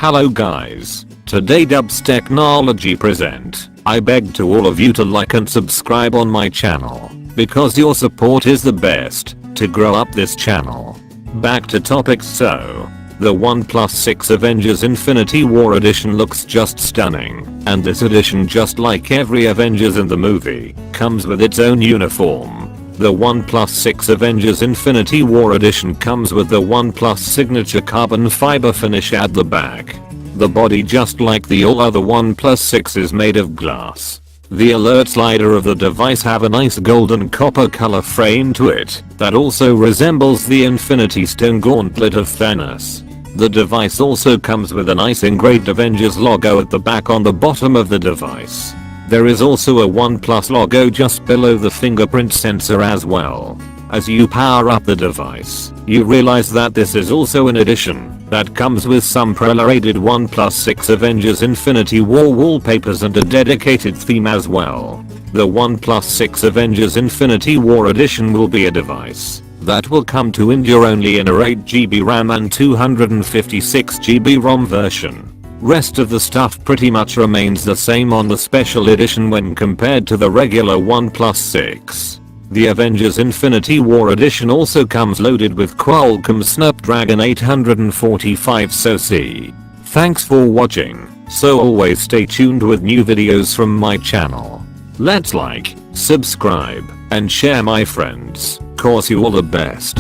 Hello guys, today Dubstechnology Present. I beg to all of you to like and subscribe on my channel, because your support is the best to grow up this channel. Back to topics. So, the OnePlus 6 Avengers Infinity War Edition looks just stunning, and this edition, just like every Avengers in the movie, comes with its own uniform. The OnePlus 6 Avengers Infinity War Edition comes with the OnePlus signature carbon fiber finish at the back. The body, just like the all other OnePlus 6, is made of glass. The alert slider of the device have a nice golden copper color frame to it that also resembles the Infinity Stone gauntlet of Thanos. The device also comes with a nice engraved Avengers logo at the back on the bottom of the device. There is also a OnePlus logo just below the fingerprint sensor as well. As you power up the device, you realize that this is also an edition that comes with some preloaded OnePlus 6 Avengers Infinity War wallpapers and a dedicated theme as well. The OnePlus 6 Avengers Infinity War Edition will be a device that will come to India only in a 8GB RAM and 256GB ROM version. Rest of the stuff pretty much remains the same on the special edition when compared to the regular OnePlus 6. The Avengers Infinity War Edition also comes loaded with Qualcomm Snapdragon 845 SoC. Thanks for watching, so always stay tuned with new videos from my channel. Let's like, subscribe, and share my friends, cause you all the best.